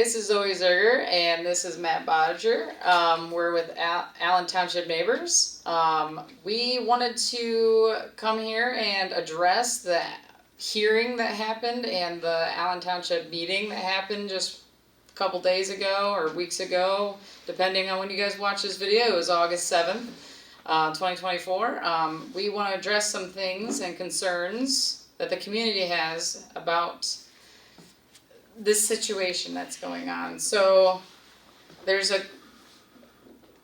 this is Zoe Zerger, and this is Matt Bodger. We're with Allen Township Neighbors. We wanted to come here and address the hearing that happened and the Allen Township meeting that happened just a couple days ago or weeks ago, depending on when you guys watch this video. It was August 7th, 2024. We want to address some things and concerns that the community has about this situation that's going on. So there's a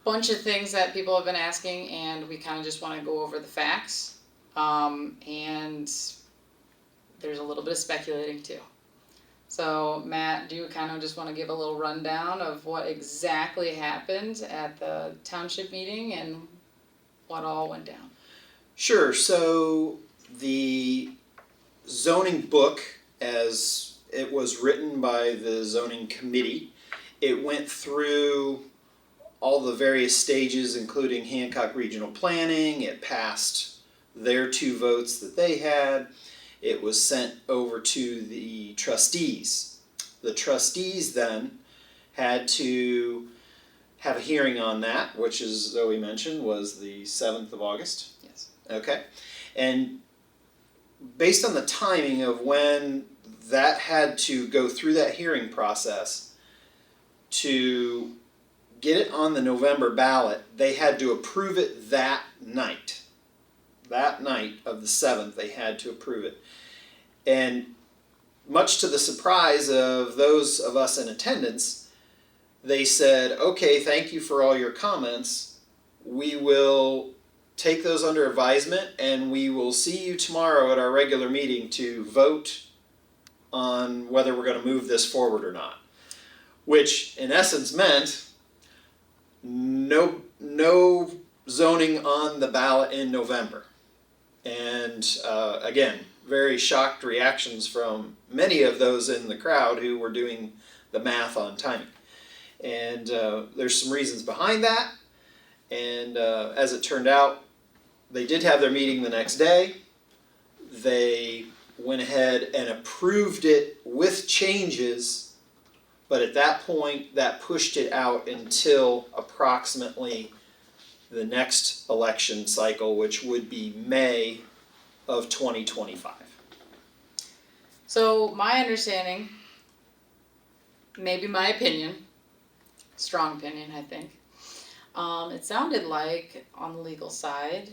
bunch of things that people have been asking, and we kind of just want to go over the facts. And there's a little bit of speculating too. So Matt, do you kind of just want to give a little rundown of what exactly happened at the township meeting and what all went down? Sure. So the zoning book, as it was written by the zoning committee, it went through all the various stages, including Hancock Regional Planning. It passed their 2 votes that they had. It was sent over to the trustees. The trustees then had to have a hearing on that, which, as Zoe mentioned, was the 7th of August. Yes. Okay. And based on the timing of when that had to go through that hearing process to get it on the November ballot, they had to approve it that night. That night of the 7th, they had to approve it. And much to the surprise of those of us in attendance, they said, okay, thank you for all your comments. We will take those under advisement, and we will see you tomorrow at our regular meeting to vote on whether we're going to move this forward or not. Which, in essence, meant no zoning on the ballot in November. And again, very shocked reactions from many of those in the crowd who were doing the math on timing. And there's some reasons behind that. And as it turned out, they did have their meeting the next day. They went ahead and approved it with changes, but at that point, that pushed it out until approximately the next election cycle, which would be May of 2025. So my understanding, maybe my opinion, strong opinion, I think, it sounded like on the legal side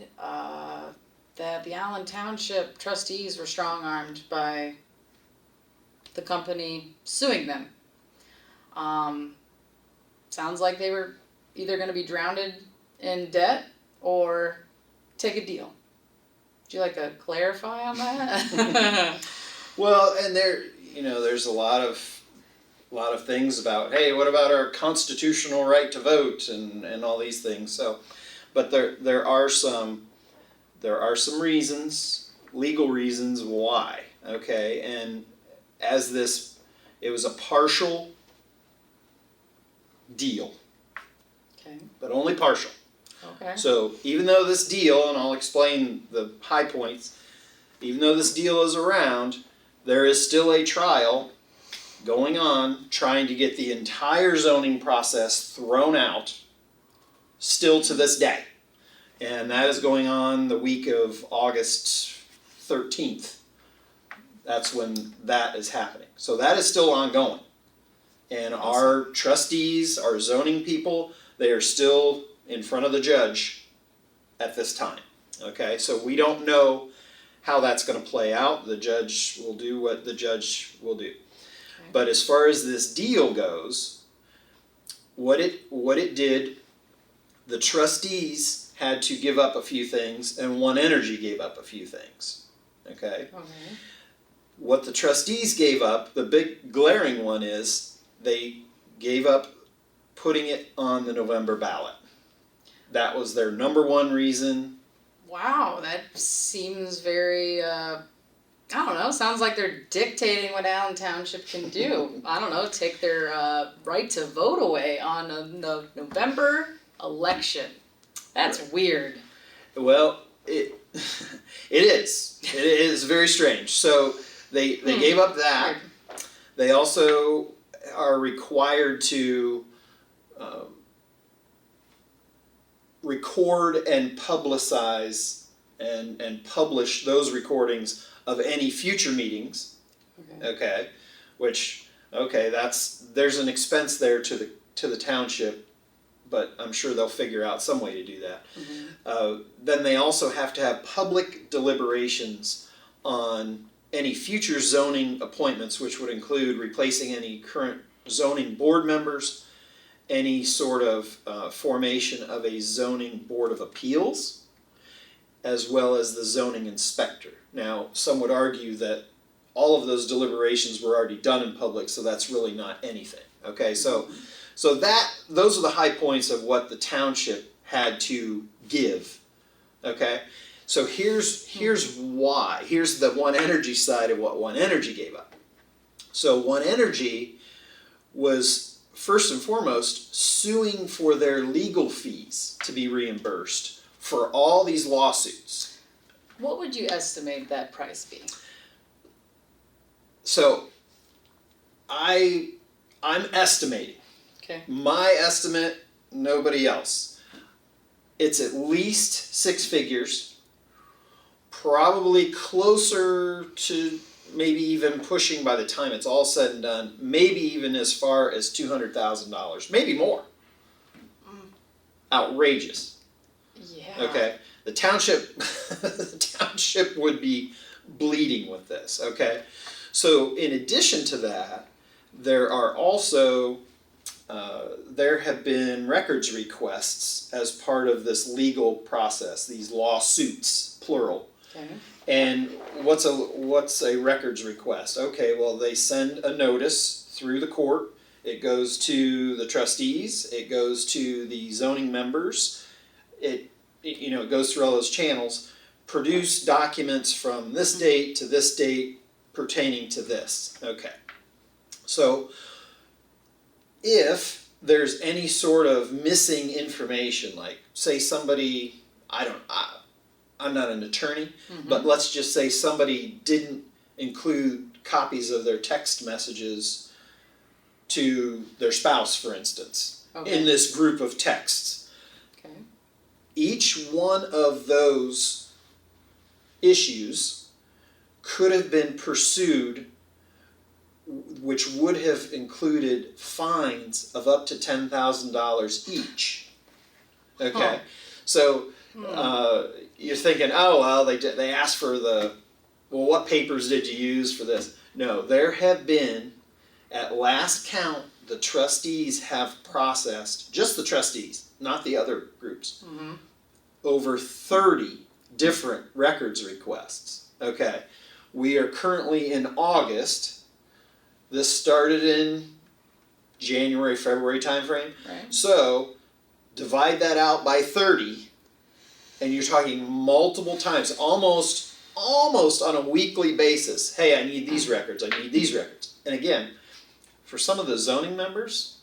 that the Allen Township trustees were strong-armed by the company suing them. Sounds like they were either going to be drowned in debt or take a deal. Would you like to clarify on that? Well, and there's a lot of things about, hey, what about our constitutional right to vote and all these things. So, but there are some reasons, legal reasons why. Okay, and it was a partial deal. Okay. But only partial. Okay. So even though this deal, and I'll explain the high points, even though this deal is around, there is still a trial going on trying to get the entire zoning process thrown out still to this day. And that is going on the week of August 13th. That's when that is happening. So that is still ongoing. And our trustees, our zoning people, they are still in front of the judge at this time. Okay, so we don't know how that's going to play out. The judge will do what the judge will do. Okay. But as far as this deal goes, what it did, the trustees had to give up a few things, and One Energy gave up a few things. Okay? What the trustees gave up, the big glaring one is, they gave up putting it on the November ballot. That was their number one reason. Wow, that seems very, I don't know, sounds like they're dictating what Allen Township can do. I don't know, take their right to vote away on the November election. That's weird. Well, it is very strange. So they gave up that. They also are required to record and publicize and publish those recordings of any future meetings. Okay, which there's an expense there to the township, but I'm sure they'll figure out some way to do that. Then they also have to have public deliberations on any future zoning appointments, which would include replacing any current zoning board members, any sort of formation of a zoning board of appeals, as well as the zoning inspector. Now, some would argue that all of those deliberations were already done in public, so that's really not anything. Okay, so those are the high points of what the township had to give. Okay, so here's why. Here's the One Energy side of what One Energy gave up. So One Energy was first and foremost suing for their legal fees to be reimbursed for all these lawsuits. What would you estimate that price be? So I'm estimating. Okay. My estimate, nobody else. It's at least six figures, probably closer to maybe even pushing, by the time it's all said and done, maybe even as far as $200,000, maybe more. Outrageous. Yeah. Okay, the township would be bleeding with this. Okay, so in addition to that, there are also there have been records requests as part of this legal process. These lawsuits, plural. Okay. And what's a records request? Okay, well, they send a notice through the court. It goes to the trustees. It goes to the zoning members. It goes through all those channels. Produce documents from this date to this date pertaining to this. Okay. So if there's any sort of missing information, like say somebody, I'm not an attorney, but let's just say somebody didn't include copies of their text messages to their spouse, for instance, in this group of texts. Okay. Each one of those issues could have been pursued, which would have included fines of up to $10,000 each. Okay, so you're thinking, oh well, they asked for what papers did you use for this? No, there have been, at last count, the trustees have processed, just the trustees, not the other groups, over 30 different records requests. Okay, we are currently in August. This started in January, February timeframe. Right. So divide that out by 30, and you're talking multiple times, almost on a weekly basis. Hey, I need these records. I need these records. And again, for some of the zoning members,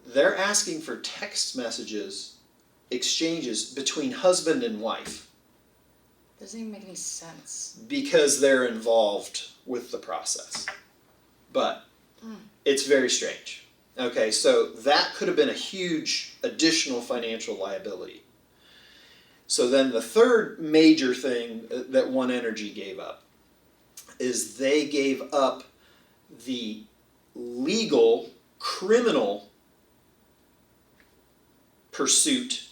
they're asking for text messages, exchanges between husband and wife. Doesn't even make any sense. Because they're involved with the process. But it's very strange. Okay, so that could have been a huge additional financial liability. So then the third major thing that One Energy gave up is they gave up the legal criminal pursuit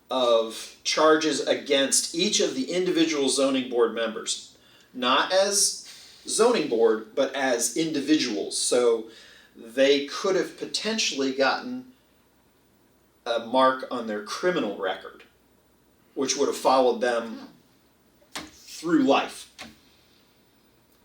of charges against each of the individual zoning board members, not as zoning board, but as individuals. So they could have potentially gotten a mark on their criminal record, which would have followed them through life.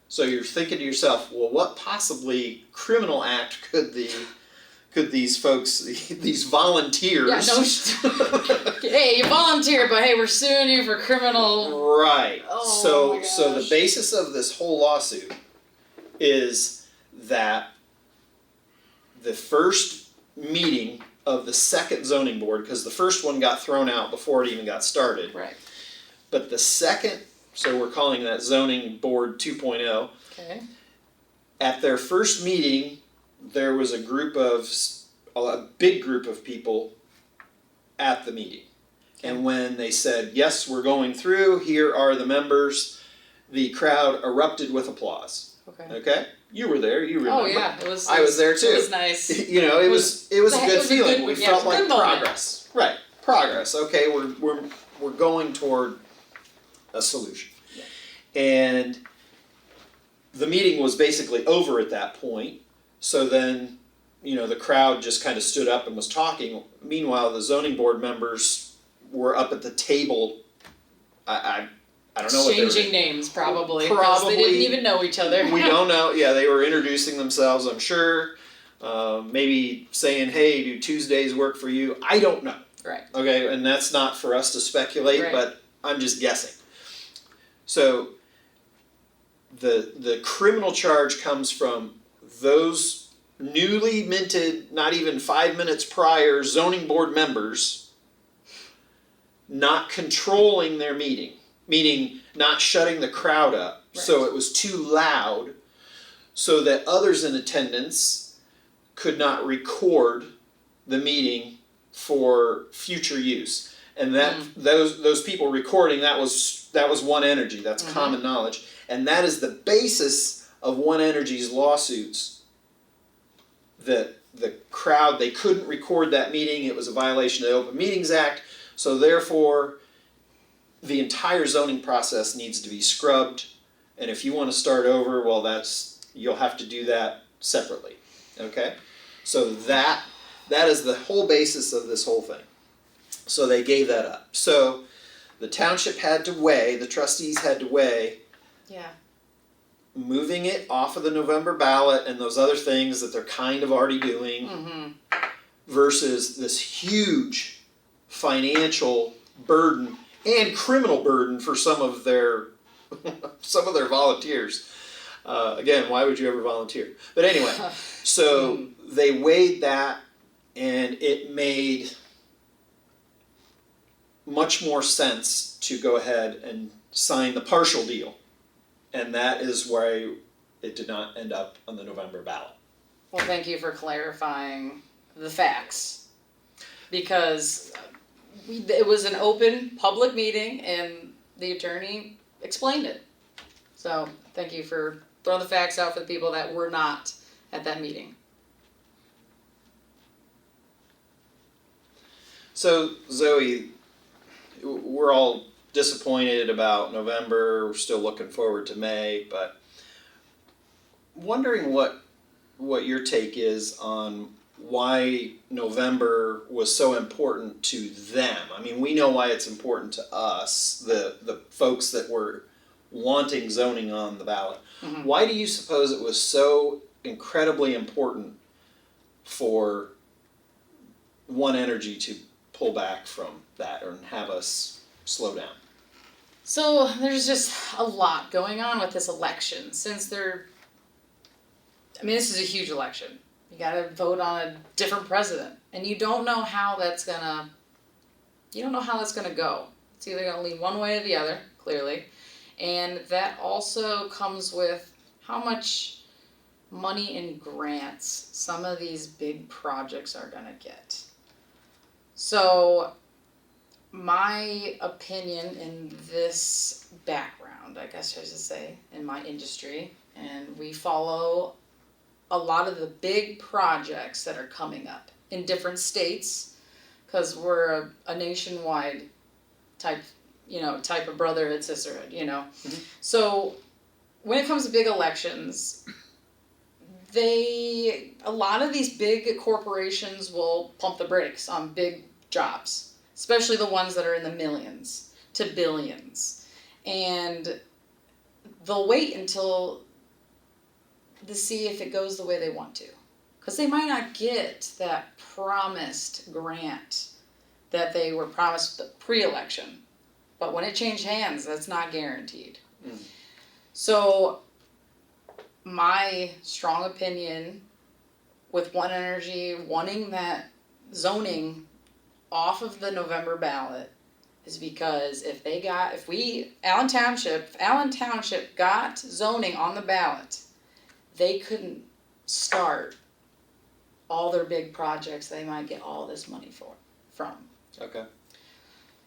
So you're thinking to yourself, well, what possibly criminal act could these folks, these volunteers... Yeah, no, hey, you volunteered, but hey, we're suing you for criminal... Right. Oh, my So the gosh. basis of this whole lawsuit is that the first meeting of the second zoning board, because the first one got thrown out before it even got started, Right. but the second, so we're calling that zoning board 2.0, Okay. at their first meeting, there was a big group of people at the meeting. And when they said, yes, we're going through, here are the members, the crowd erupted with applause. Okay. Okay? You were there, you remember. Oh yeah, I was there too. It was nice. You know, it was a good feeling. We felt like good moment. progress. Right. Progress. Okay, we're going toward a solution. Yeah. And the meeting was basically over at that point. So then, you know, the crowd just kind of stood up and was talking. Meanwhile, the zoning board members were up at the table. I don't know what they were Exchanging names, probably. Probably. They didn't even know each other. We don't know. Yeah, they were introducing themselves, I'm sure. Maybe saying, hey, do Tuesdays work for you? I don't know. Right. Okay, and that's not for us to speculate, Right. but I'm just guessing. So the criminal charge comes from those newly minted, not even 5 minutes prior, zoning board members not controlling their meeting, meaning not shutting the crowd up so it was too loud so that others in attendance could not record the meeting for future use. And that those people recording, that was One Energy, that's common knowledge. And that is the basis of One Energy's lawsuits. That the crowd, they couldn't record that meeting, it was a violation of the Open Meetings Act. So therefore, the entire zoning process needs to be scrubbed, and if you want to start over, well, you'll have to do that separately. Okay, so that is the whole basis of this whole thing. So they gave that up. So the township had to weigh, the trustees had to weigh, moving it off of the November ballot and those other things that they're kind of already doing, versus this huge financial burden and criminal burden for some of their volunteers. Again, why would you ever volunteer? But anyway, so they weighed that, and it made much more sense to go ahead and sign the partial deal, and that is why it did not end up on the November ballot. Well, thank you for clarifying the facts, because it was an open public meeting and the attorney explained it. So thank you for throwing the facts out for the people that were not at that meeting. So Zoe, we're all disappointed about November, we're still looking forward to May, but wondering what your take is on why November was so important to them. I mean, we know why it's important to us, the folks that were wanting zoning on the ballot. Why do you suppose it was so incredibly important for One Energy to pull back from that or have us slow down? So there's just a lot going on with this election. Since this is a huge election. You gotta vote on a different president. And you don't know how that's gonna go. It's either gonna lean one way or the other, clearly. And that also comes with how much money in grants some of these big projects are gonna get. So my opinion in this background, I guess I should say, in my industry, and we follow a lot of the big projects that are coming up in different states, because we're a nationwide type of brotherhood, sisterhood, So when it comes to big elections, a lot of these big corporations will pump the brakes on big jobs, especially the ones that are in the millions to billions. And they'll wait to see if it goes the way they want to. Because they might not get that promised grant that they were promised pre-election. But when it changed hands, that's not guaranteed. So my strong opinion with One Energy wanting that zoning off of the November ballot is because if Allen Township got zoning on the ballot, they couldn't start all their big projects they might get all this money from. Okay.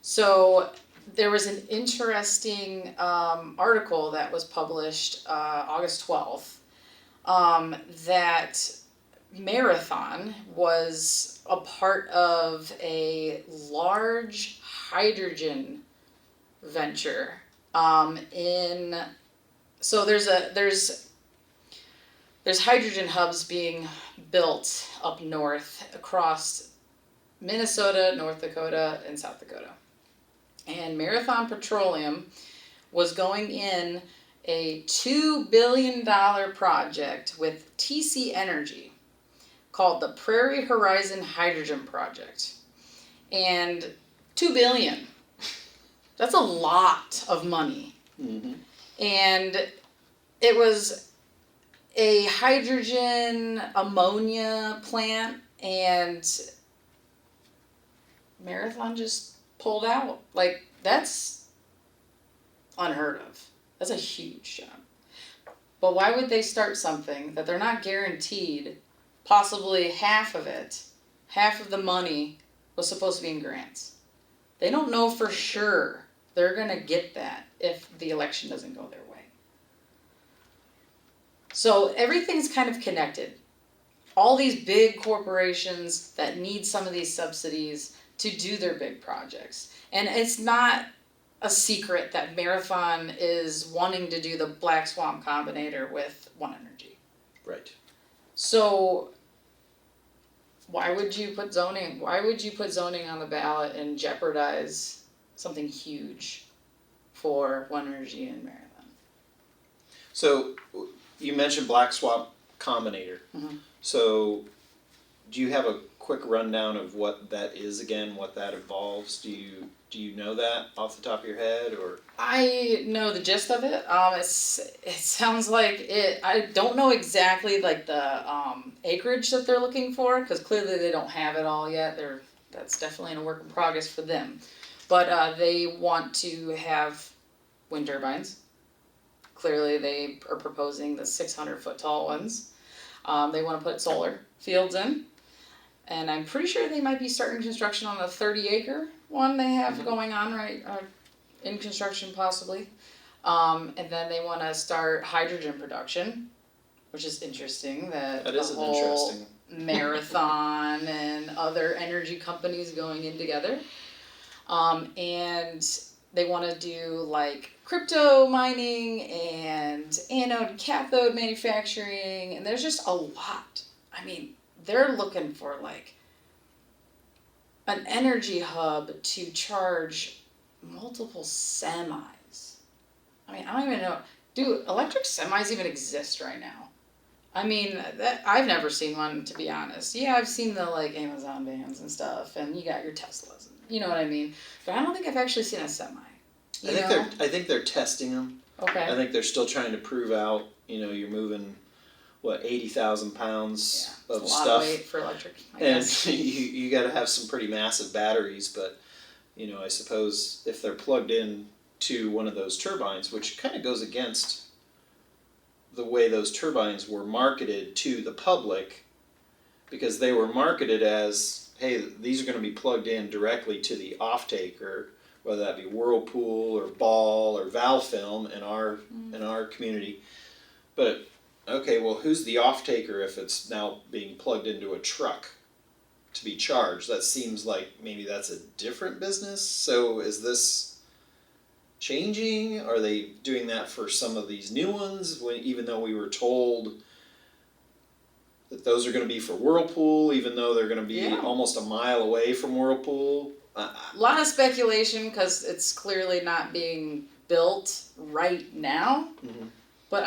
So there was an interesting article that was published August 12th that Marathon was a part of a large hydrogen venture so there's hydrogen hubs being built up north across Minnesota, North Dakota, and South Dakota. And Marathon Petroleum was going in a $2 billion project with TC Energy called the Prairie Horizon Hydrogen Project. And $2 billion, that's a lot of money. Mm-hmm. And it was a hydrogen ammonia plant, and Marathon just pulled out. Like, that's unheard of. That's a huge job. But why would they start something that they're not guaranteed? Possibly half of the money was supposed to be in grants. They don't know for sure they're going to get that if the election doesn't go their way. So everything's kind of connected. All these big corporations that need some of these subsidies to do their big projects. And it's not a secret that Marathon is wanting to do the Black Swamp Combinator with One Energy. Right. So why would you put zoning on the ballot and jeopardize something huge for One Energy and Marathon? So you mentioned Black Swamp Combinator. Mm-hmm. So do you have a quick rundown of what that is again, what that involves? Do you know that off the top of your head, or? I know the gist of it. It sounds like it. I don't know exactly like the acreage that they're looking for, because clearly they don't have it all yet. That's definitely in a work in progress for them. But they want to have wind turbines. Clearly they are proposing the 600-foot tall ones. They want to put solar fields in. And I'm pretty sure they might be starting construction on a 30-acre one they have going on right in construction possibly. And then they want to start hydrogen production, which is interesting that That the is whole interesting. Marathon and other energy companies going in together. And they want to do like crypto mining and anode and cathode manufacturing, and there's just a lot. I mean, they're looking for like an energy hub to charge multiple semis. I mean, I don't even know. Do electric semis even exist right now? I mean, that I've never seen one, to be honest. Yeah, I've seen the like Amazon vans and stuff, and you got your Teslas. You know what I mean? But I don't think I've actually seen a semi. I think they're testing them. Okay. I think they're still trying to prove out. You're moving 80,000 pounds of a lot stuff, of weight for electric. and you got to have some pretty massive batteries. But I suppose if they're plugged in to one of those turbines, which kind of goes against the way those turbines were marketed to the public, because they were marketed as, hey, these are going to be plugged in directly to the off-taker, whether that be Whirlpool or Ball or Valfilm in our community. But okay, well, who's the off-taker if it's now being plugged into a truck to be charged? That seems like maybe that's a different business. So is this changing? Are they doing that for some of these new ones, even though we were told that those are going to be for Whirlpool, even though they're going to be almost a mile away from Whirlpool? A lot of speculation, because it's clearly not being built right now. Mm-hmm. But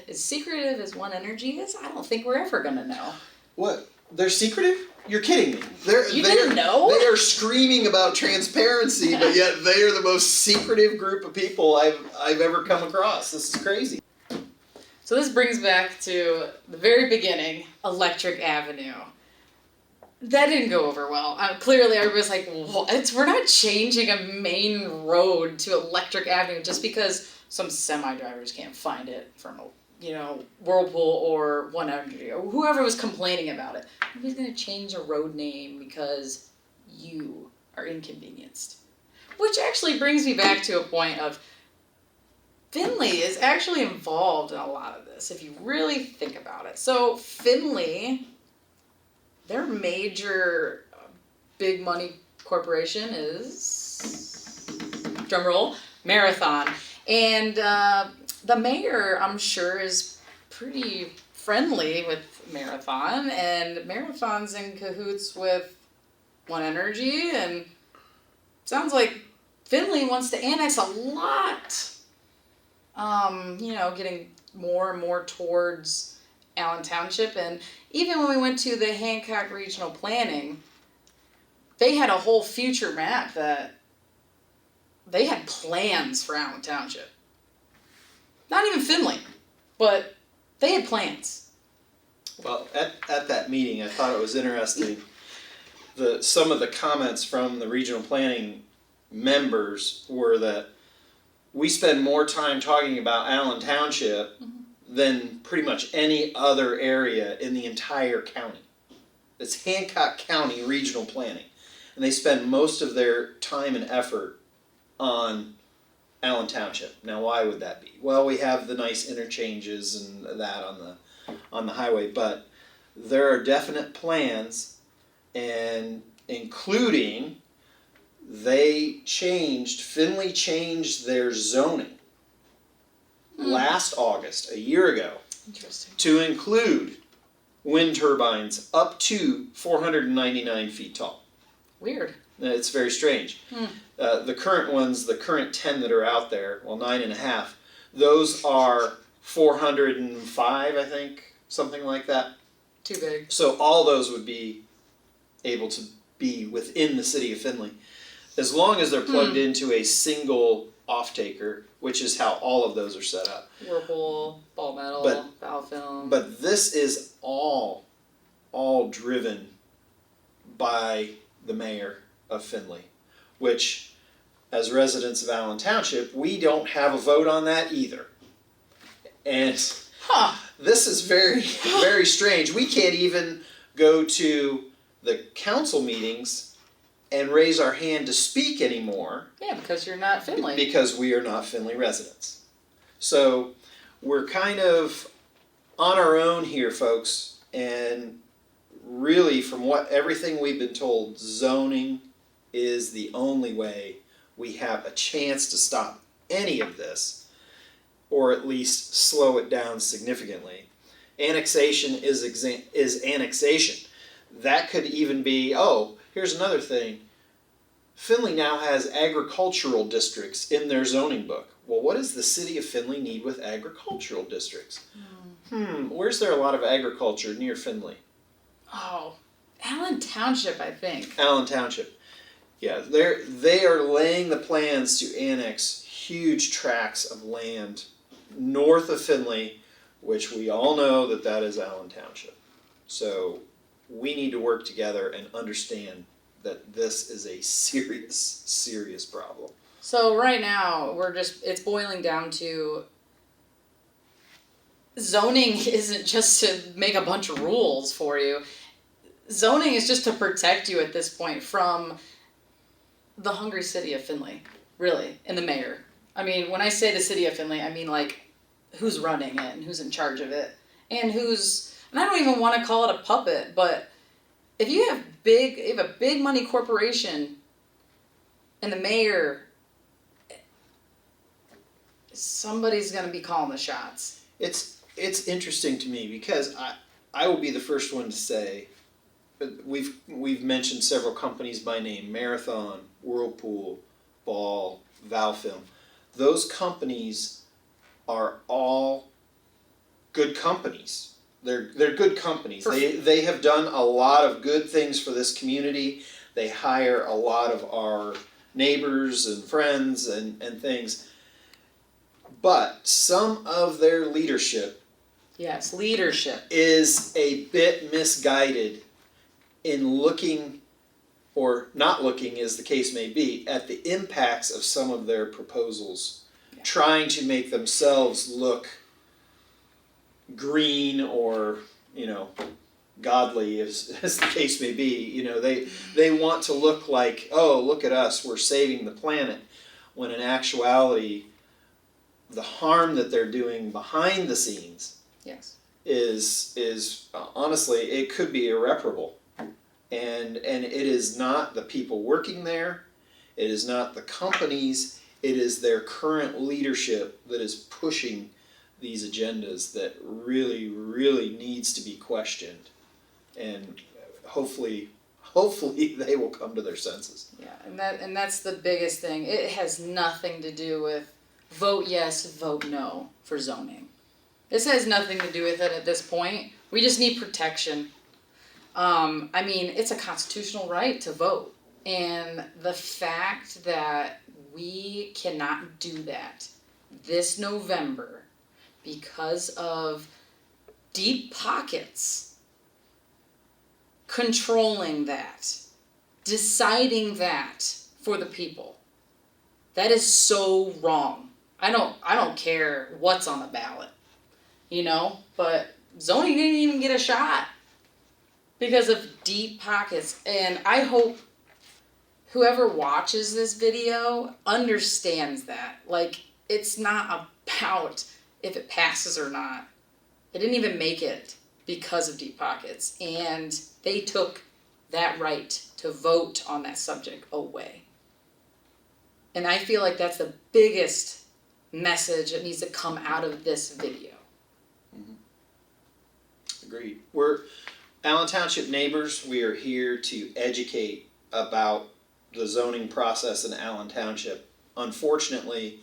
as secretive as One Energy is, I don't think we're ever going to know. What? They're secretive? You're kidding me. Didn't know? They are screaming about transparency, but yet they are the most secretive group of people I've ever come across. This is crazy. So this brings back to the very beginning, Electric Avenue. That didn't go over well. Clearly, everybody's like, what? We're not changing a main road to Electric Avenue just because some semi drivers can't find it from Whirlpool or One Energy or whoever was complaining about it. Nobody's going to change a road name because you are inconvenienced. Which actually brings me back to a point of Findlay is actually involved in a lot of this, if you really think about it. So Findlay, their major big money corporation is, drumroll, Marathon. And the mayor, I'm sure, is pretty friendly with Marathon, and Marathon's in cahoots with One Energy, and sounds like Findlay wants to annex a lot. Getting more and more towards Allen Township, and even when we went to the Hancock Regional Planning, they had a whole future map that they had plans for Allen Township. Not even Findlay, but they had plans. Well, at that meeting, I thought it was interesting. Some of the comments from the regional planning members were that we spend more time talking about Allen Township than pretty much any other area in the entire county. It's Hancock County Regional Planning, and they spend most of their time and effort on Allen Township. Now, why would that be? Well, we have the nice interchanges and that on the highway, but there are definite plans, and including Findlay changed their zoning last August, a year ago, Interesting. to include wind turbines up to 499 feet tall. Weird. It's very strange. The current 10 that are out there, well, 9.5, those are 405, I think, something like that. Too big. So all those would be able to be within the city of Findlay, as long as they're plugged into a single off-taker, which is how all of those are set up. Whirlpool, Ball Metal, Valfilm. But this is all driven by the mayor of Findlay, which, as residents of Allen Township, we don't have a vote on that either. And this is very, very strange. We can't even go to the council meetings and raise our hand to speak anymore. Yeah, because you're not Findlay. Because we are not Findlay residents. So we're kind of on our own here, folks, and really, from everything we've been told, zoning is the only way we have a chance to stop any of this, or at least slow it down significantly. Annexation is annexation. That could even be, here's another thing. Findlay now has agricultural districts in their zoning book. Well, what does the city of Findlay need with agricultural districts? Where's there a lot of agriculture near Findlay? Oh, Allen Township, I think. Allen Township. Yeah, they are laying the plans to annex huge tracts of land north of Findlay, which we all know that is Allen Township. So we need to work together and understand that this is a serious, serious problem. So right now, it's boiling down to zoning isn't just to make a bunch of rules for you. Zoning is just to protect you at this point from the hungry city of Findlay, really, and the mayor. I mean, when I say the city of Findlay, I mean like who's running it and who's in charge of it, and I don't even want to call it a puppet, but if you have a big money corporation and the mayor, somebody's going to be calling the shots. It's interesting to me because I will be the first one to say, we've mentioned several companies by name: Marathon, Whirlpool, Ball, Valfilm. Those companies are all good companies. They're good companies. They have done a lot of good things for this community. They hire a lot of our neighbors and friends and things. But some of their leadership is a bit misguided in looking, or not looking as the case may be, at the impacts of some of their proposals, trying to make themselves look green or, you know, godly as the case may be. You know, they want to look like, oh, look at us, we're saving the planet, when in actuality the harm that they're doing behind the scenes Yes. is honestly, it could be irreparable. And it is not the people working there, it is not the companies, it is their current leadership that is pushing these agendas that really, really needs to be questioned. And hopefully they will come to their senses. Yeah, and that's the biggest thing. It has nothing to do with vote yes, vote no for zoning. This has nothing to do with it at this point. We just need protection. I mean, it's a constitutional right to vote. And the fact that we cannot do that this November because of deep pockets controlling that, deciding that for the people, that is so wrong. I don't care what's on the ballot, you know, but zoning didn't even get a shot because of deep pockets. And I hope whoever watches this video understands that. Like, it's not about if it passes or not. It didn't even make it because of deep pockets. And they took that right to vote on that subject away. And I feel like that's the biggest message that needs to come out of this video. Agreed. We're Allen Township Neighbors. We are here to educate about the zoning process in Allen Township. Unfortunately,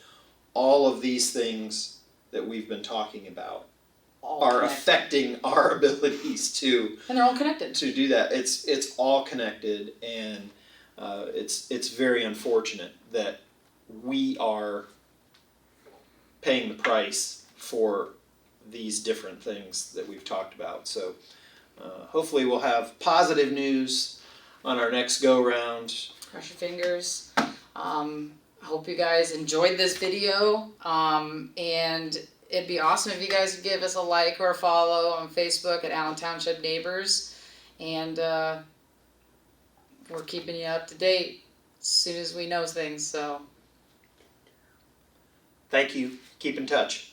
all of these things that we've been talking about All are connected. affecting our abilities to And they're all connected. do that. It's all connected, and it's very unfortunate that we are paying the price for these different things that we've talked about. So hopefully we'll have positive news on our next go round. Cross your fingers. I hope you guys enjoyed this video. And it'd be awesome if you guys could give us a like or a follow on Facebook at Allen Township Neighbors. And we're keeping you up to date as soon as we know things. So Thank you. Keep in touch.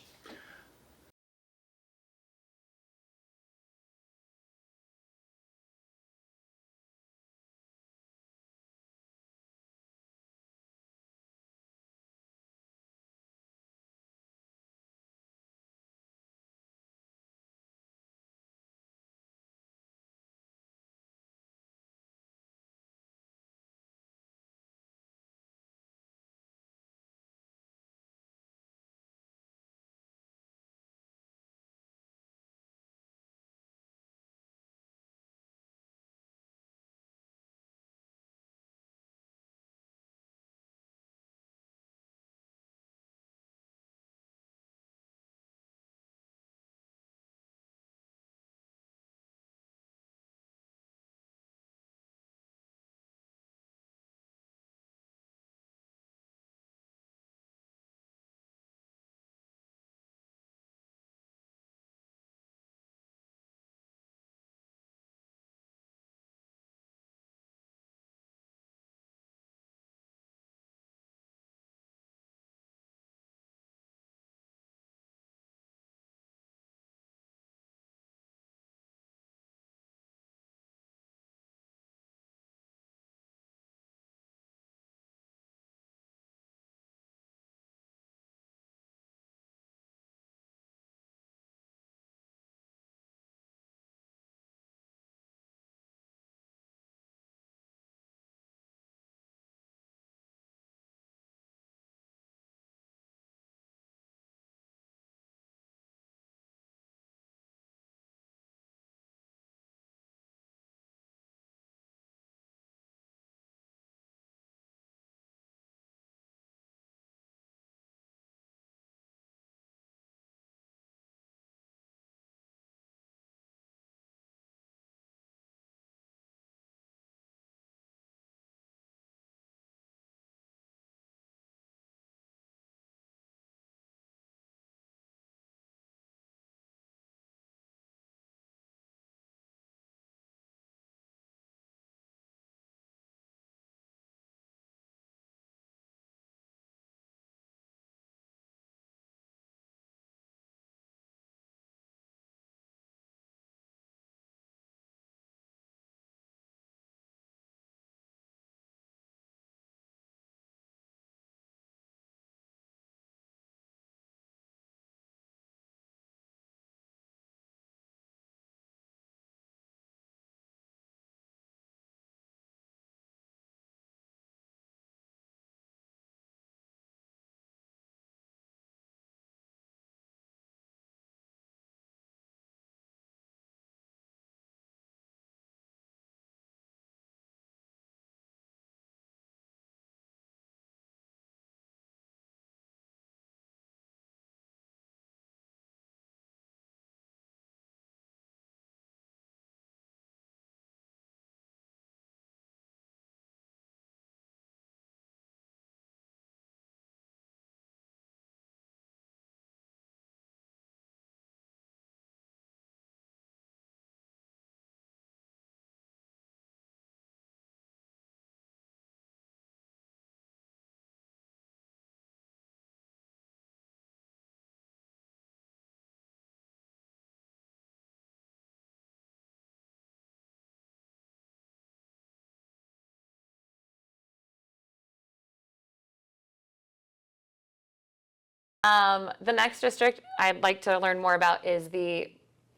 The next district I'd like to learn more about is the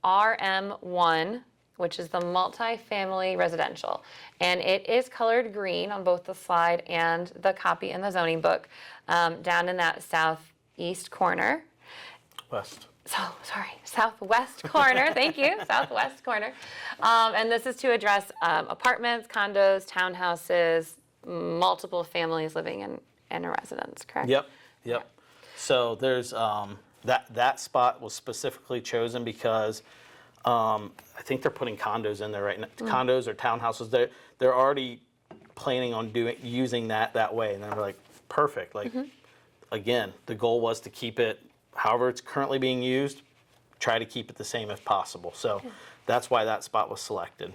RM1, which is the multifamily residential. And it is colored green on both the slide and the copy in the zoning book, down in that southeast corner. Southwest corner, thank you, southwest corner. And this is to address apartments, condos, townhouses, multiple families living in a residence, correct? Yep. So there's that spot was specifically chosen because I think they're putting condos in there right now. Condos or townhouses. They're already planning on using that way, and they're like perfect. Like again, the goal was to keep it however it's currently being used. Try to keep it the same if possible. So that's why that spot was selected.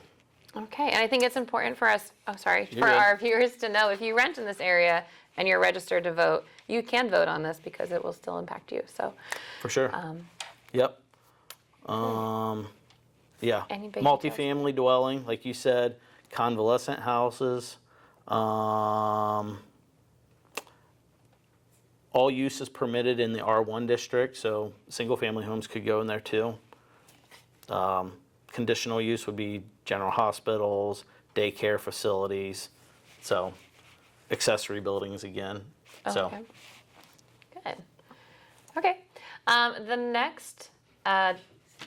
Okay, and I think it's important for us, for good. our viewers to know if you rent in this area and you're registered to vote, you can vote on this because it will still impact you. So, For sure. Yep. Yeah. Any big Multifamily dwelling, like you said, convalescent houses. All use is permitted in the R1 district, so single-family homes could go in there too. Conditional use would be general hospitals, daycare facilities, so accessory buildings again. So okay. Good. Okay. The next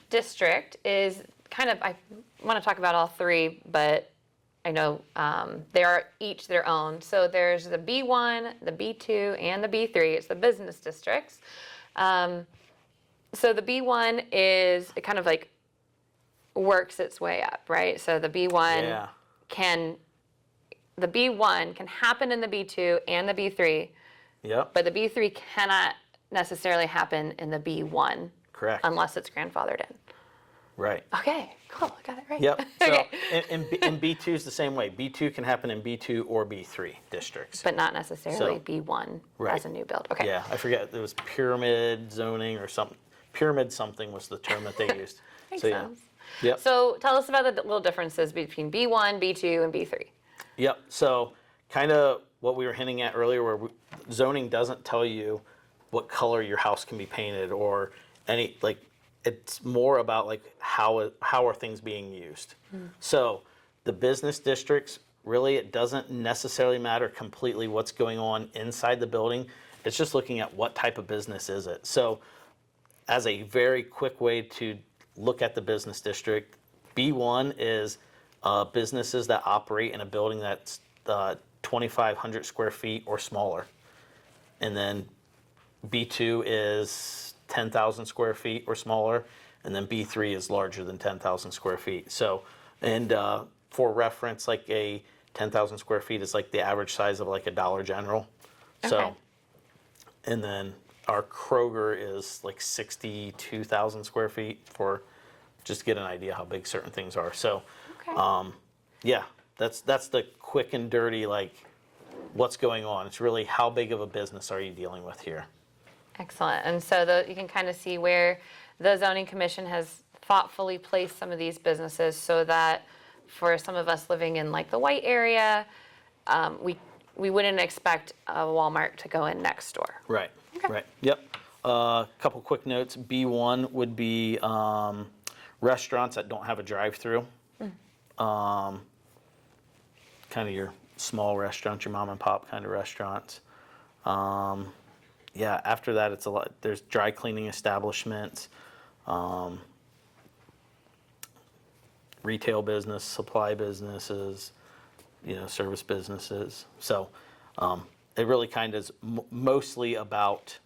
district is kind of, I want to talk about all three, but I know they are each their own. So there's the B1, the B2, and the B3. It's the business districts. So the B1 is, it kind of like works its way up, right? So the B1 can happen in the B2 and the B3, yep, but the B3 cannot necessarily happen in the B1 correct. unless it's grandfathered in. Right. Okay, cool, I got it right. Yep. So Okay. in B2 is the same way. B2 can happen in B2 or B3 districts. But not necessarily So- B1 Right. as a new build. Okay. Yeah, I forget. There was pyramid zoning or something. Pyramid something was the term that they used. Makes so yeah. sense. Yep. So tell us about the little differences between B1, B2, and B3. Yep. So kind of what we were hinting at earlier, where zoning doesn't tell you what color your house can be painted or any like. It's more about like how are things being used. So the business districts, really, it doesn't necessarily matter completely what's going on inside the building. It's just looking at what type of business is it. So as a very quick way to look at the business district, B1 is businesses that operate in a building that's 2,500 square feet or smaller. And then B2 is 10,000 square feet or smaller, and then B3 is larger than 10,000 square feet. So, and for reference, like a 10,000 square feet is like the average size of like a Dollar General. So, Okay. and then our Kroger is like 62,000 square feet for just to get an idea how big certain things are. So, Okay. yeah, that's the quick and dirty, like what's going on. It's really how big of a business are you dealing with here? Excellent. And so you can kind of see where the zoning commission has thoughtfully placed some of these businesses so that for some of us living in like the white area, we wouldn't expect a Walmart to go in next door. Right. Right. Yep. Couple quick notes. B1 would be restaurants that don't have a drive-through. Kind of your small restaurants, your mom and pop kind of restaurants. Yeah. After that, it's a lot. There's dry cleaning establishments, retail business, supply businesses, service businesses. So it really kind of is mostly about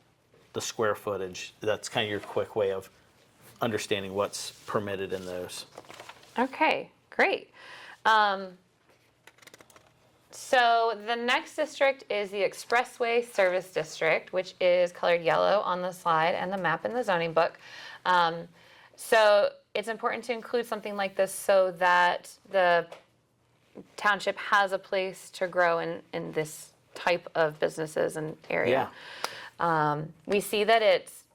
the square footage. That's kind of your quick way of understanding what's permitted in those. Okay, great. So the next district is the Expressway Service District, which is colored yellow on the slide and the map in the zoning book. So it's important to include something like this so that the township has a place to grow in this type of businesses and area. We see that it's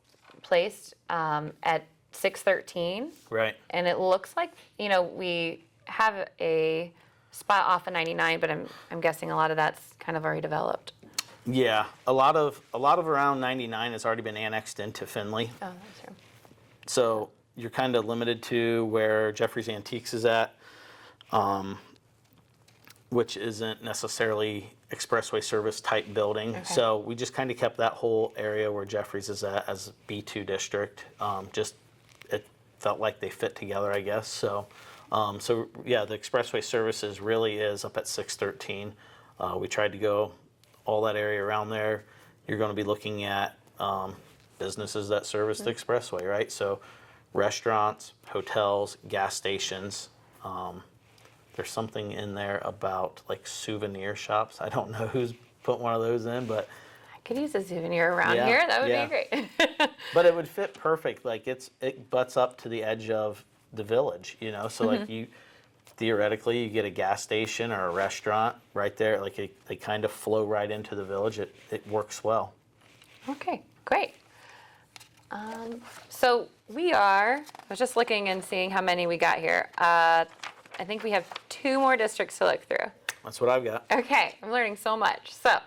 placed at 613. Right. And it looks like, we have a spot off of 99, but I'm guessing a lot of that's kind of already developed. Yeah, a lot of around 99 has already been annexed into Findlay. Oh, that's true. So you're kind of limited to where Jeffrey's Antiques is at, which isn't necessarily expressway service type building. Okay. So we just kind of kept that whole area where Jeffrey's is at as B2 district. Just it felt like they fit together, I guess. So, so yeah, the expressway services really is up at 613. We tried to go all that area around there. You're going to be looking at businesses that service the expressway, right? So restaurants, hotels, gas stations. There's something in there about like souvenir shops. I don't know who's put one of those in, but I could use a souvenir around Yeah, here. That would yeah. be great. but it would fit perfect. Like it butts up to the edge of the village, you know. So like you theoretically you get a gas station or a restaurant right there. Like they kind of flow right into the village. It works well. Okay, great. So I was just looking and seeing how many we got here. I think we have 2 more districts to look through. That's what I've got. Okay, I'm learning so much. So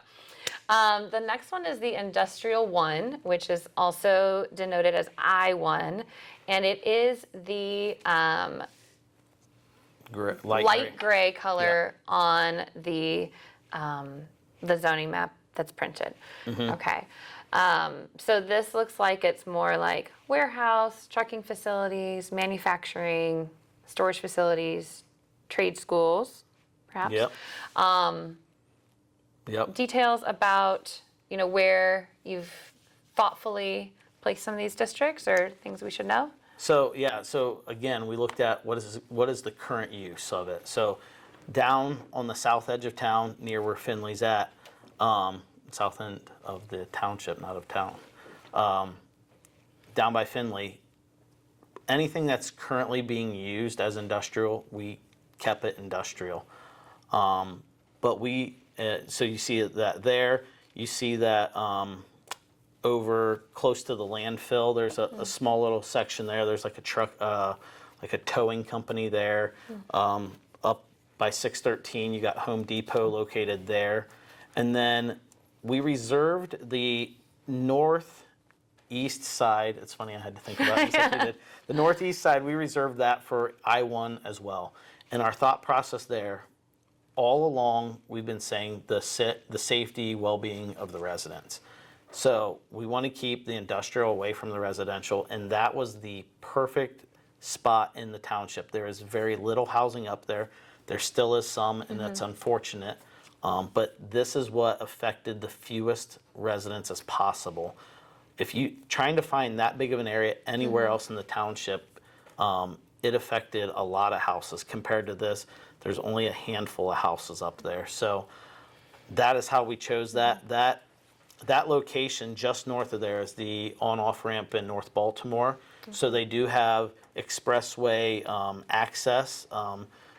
the next one is the Industrial 1, which is also denoted as I-1, and it is the light gray color on the zoning map that's printed. Okay. So this looks like it's more like warehouse, trucking facilities, manufacturing, storage facilities, trade schools, perhaps. Yep. Yep. Details about, where you've thoughtfully placed some of these districts or things we should know? So yeah, so again, we looked at what is the current use of it. So down on the south edge of town, near where Findlay's at, south end of the township, not of town, down by Findlay, anything that's currently being used as industrial, we kept it industrial. But so you see that there, you see that over close to the landfill, there's a small little section there. There's like a truck, like a towing company there. Up by 613, you got Home Depot located there. And then we reserved the northeast side. It's funny, I had to think about it just like we did. The northeast side, we reserved that for I-1 as well. And our thought process there, all along, we've been saying the safety, well-being of the residents. So we want to keep the industrial away from the residential, and that was the perfect spot in the township. There is very little housing up there. There still is some, and that's unfortunate. But this is what affected the fewest residents as possible. If you trying to find that big of an area anywhere else in the township, it affected a lot of houses. Compared to this, there's only a handful of houses up there. So that is how we chose that. That location just north of there is the on-off ramp in North Baltimore. So they do have expressway access.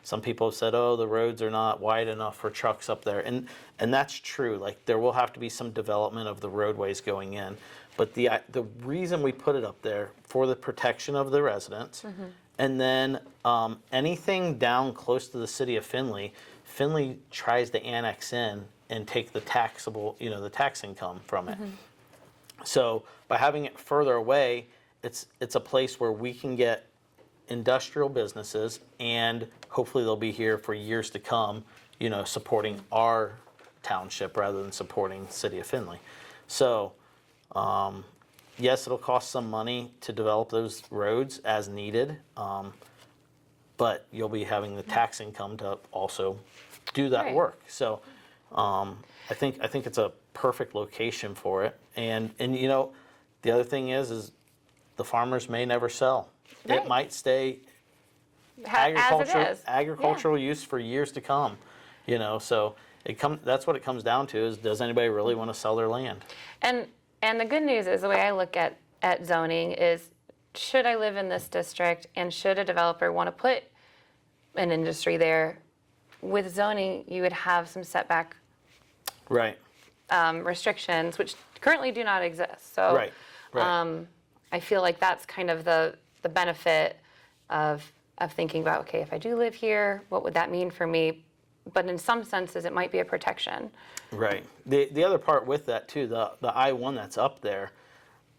Some people have said, oh, the roads are not wide enough for trucks up there. And that's true. Like there will have to be some development of the roadways going in. But the reason we put it up there for the protection of the residents, and then anything down close to the city of Findlay tries to annex in and take the taxable, the tax income from it. So by having it further away, it's a place where we can get industrial businesses, and hopefully they'll be here for years to come, supporting our township rather than supporting the city of Findlay. So yes, it'll cost some money to develop those roads as needed, but you'll be having the tax income to also do that Right. work. So I think it's a perfect location for it. And the other thing is the farmers may never sell. Right. It might stay As it is. agricultural use for years to come. So that's what it comes down to is, does anybody really want to sell their land? And the good news is, the way I look at zoning is, should I live in this district and should a developer want to put an industry there, with zoning, you would have some setback Right. restrictions, which currently do not exist. So Right. I feel like that's kind of the benefit of thinking about, okay, if I do live here, what would that mean for me but in some senses, it might be a protection. Right. The other part with that too, the I-1 that's up there,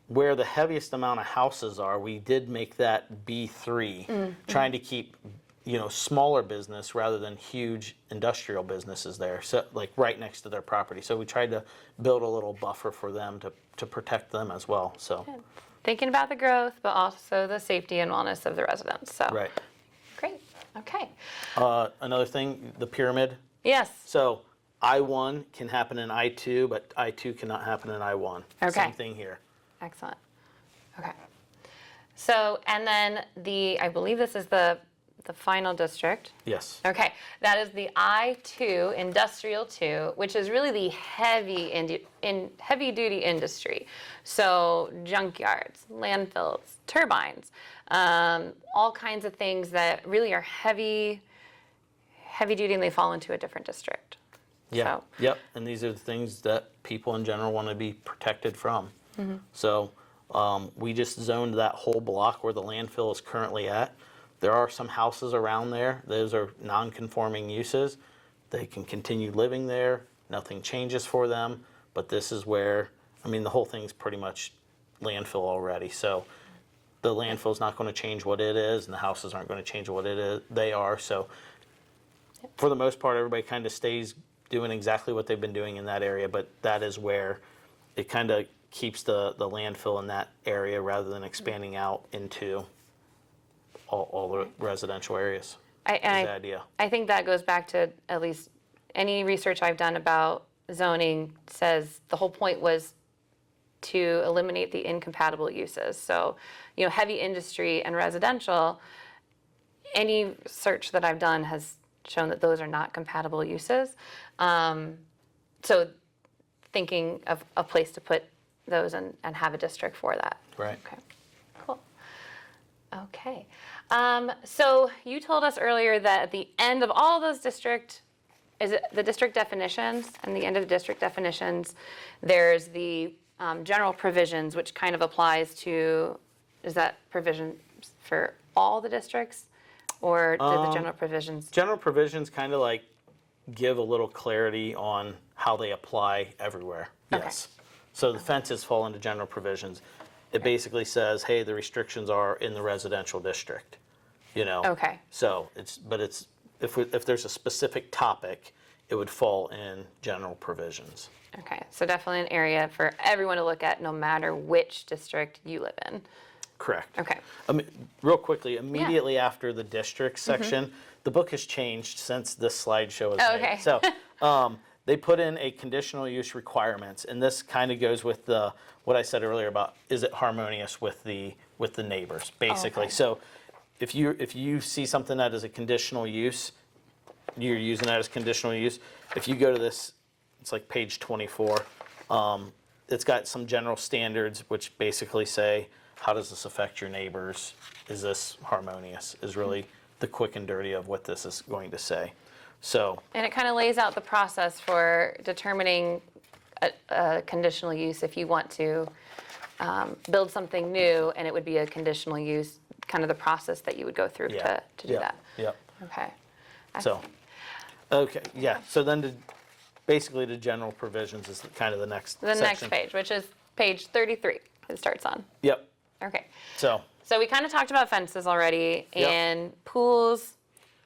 where the heaviest amount of houses are, we did make that B3, trying to keep, smaller business rather than huge industrial businesses there, so like right next to their property. So we tried to build a little buffer for them to protect them as well. So Thinking about the growth, but also the safety and wellness of the residents. So right. great. Okay. Another thing, the pyramid. Yes. So I-1 can happen in I-2, but I-2 cannot happen in I-1. Okay. Same thing here. Excellent. Okay. So, and then I believe this is the final district. Yes. Okay, that is the I-2, Industrial 2, which is really the heavy-duty industry. So junkyards, landfills, turbines, all kinds of things that really are heavy duty, and they fall into a different district. Yeah. So, Yep. And these are the things that people in general want to be protected from. So we just zoned that whole block where the landfill is currently at. There are some houses around there. Those are non-conforming uses. They can continue living there. Nothing changes for them. But this is where, the whole thing's pretty much landfill already. So the landfill's not going to change what it is, and the houses aren't going to change what it is. They are. So for the most part, everybody kind of stays doing exactly what they've been doing in that area. But that is where it kind of keeps the landfill in that area rather than expanding out into all the residential areas. Is the idea. I think that goes back to at least any research I've done about zoning says the whole point was to eliminate the incompatible uses. So, heavy industry and residential, any search that I've done has shown that those are not compatible uses. So thinking of a place to put those and have a district for that. Right. Okay, cool. Okay. So you told us earlier that at the end of all those district definitions, and the end of the district definitions, there's the general provisions, which kind of applies to, is that provision for all the districts? Or did the general provisions? General provisions kind of like give a little clarity on how they apply everywhere. Okay. Yes. So the fences fall into general provisions. It basically says, hey, the restrictions are in the residential district, Okay. So if there's a specific topic, it would fall in general provisions. Okay, so definitely an area for everyone to look at no matter which district you live in. Correct. Okay. Real quickly, immediately after the district section, the book has changed since this slideshow was made. Okay. So they put in a conditional use requirements, and this kind of goes with what I said earlier about is it harmonious with the neighbors, basically. Okay. So if you see something that is a conditional use, you're using that as conditional use. If you go to this, it's like page 24. It's got some general standards which basically say, how does this affect your neighbors? Is this harmonious? Is really the quick and dirty of what this is going to say. So, And it kind of lays out the process for determining a conditional use if you want to build something new, and it would be a conditional use, kind of the process that you would go through to do that. Yep. Okay. So, okay, yeah. So then basically the general provisions is kind of the next The next section. page, which is page 33, it starts on. Yep. Okay. So, So we kind of talked about fences already, Yep. and pools.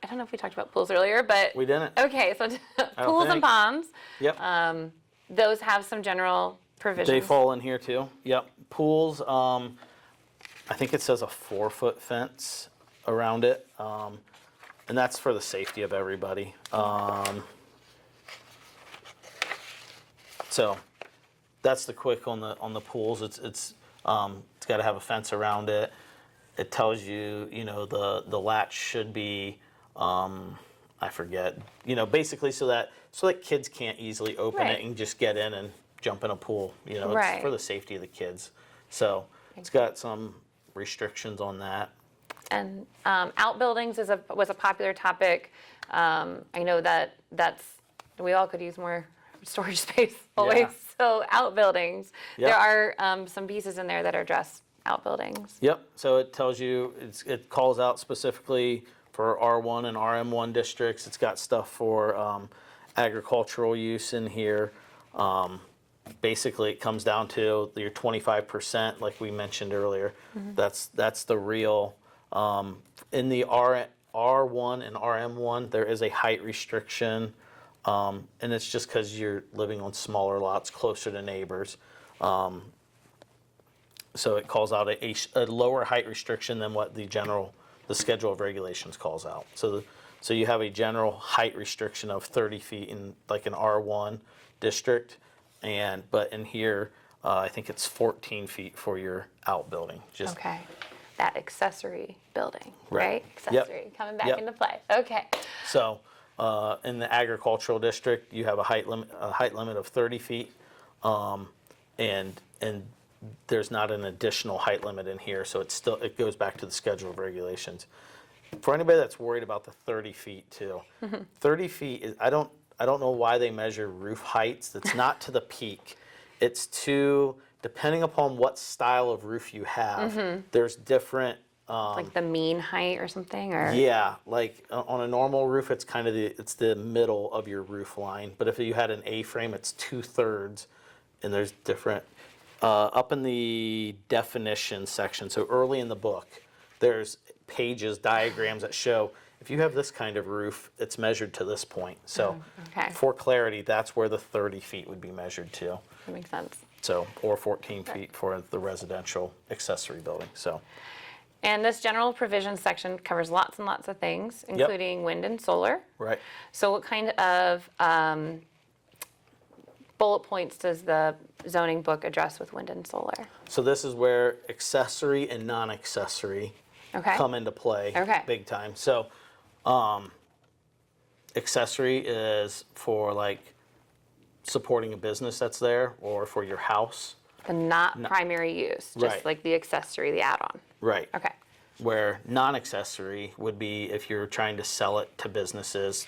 I don't know if we talked about pools earlier, but. we didn't. Okay, so pools and think. ponds, Yep. those have some general provisions. They fall in here too. Yep. Pools, I think it says a 4-foot fence around it. And that's for the safety of everybody. So that's the quick on the pools. It's got to have a fence around it. It tells you, the latch should be, I forget, basically so that kids can't easily open Right. it and just get in and jump in a pool. It's Right. for the safety of the kids. So it's got some restrictions on that. And outbuildings was a popular topic. I know we all could use more storage space always. Yeah. So outbuildings, Yep. there are some pieces in there that address outbuildings. Yep. So it tells you, it calls out specifically for R1 and RM1 districts. It's got stuff for agricultural use in here. Basically, it comes down to your 25%, like we mentioned earlier. That's the real. In the R1 and RM1, there is a height restriction, and it's just because you're living on smaller lots closer to neighbors. So it calls out a lower height restriction than what the schedule of regulations calls out. So you have a general height restriction of 30 feet in like an R1 district, but in here, I think it's 14 feet for your outbuilding. Just Okay. That accessory building, Right. right? Yep. Accessory coming back Yep. into play. Okay. So, in the agricultural district, you have a height limit of 30 feet, and there's not an additional height limit in here, so it goes back to the schedule of regulations. For anybody that's worried about the 30 feet too, 30 feet is, I don't know why they measure roof heights. That's not to the peak. It's depending upon what style of roof you have, there's different. Like the mean height or something, or? Yeah, like on a normal roof, it's kind of the middle of your roof line. But if you had an A-frame, it's 2/3, and there's different. Up in the definition section, so early in the book, there's diagrams that show if you have this kind of roof, it's measured to this point. So Okay. for clarity, that's where the 30 feet would be measured to. That makes sense. So, or 14 feet for the residential accessory building. So. And this general provisions section covers lots and lots of things, including wind and solar. Right. So what kind of bullet points does the zoning book address with wind and solar? So this is where accessory and non-accessory Okay. come into play Okay. big time. So accessory is for like supporting a business that's there or for your house. The not primary use, just Right. like the accessory, the add-on. Right. Okay. Where non-accessory would be if you're trying to sell it to businesses,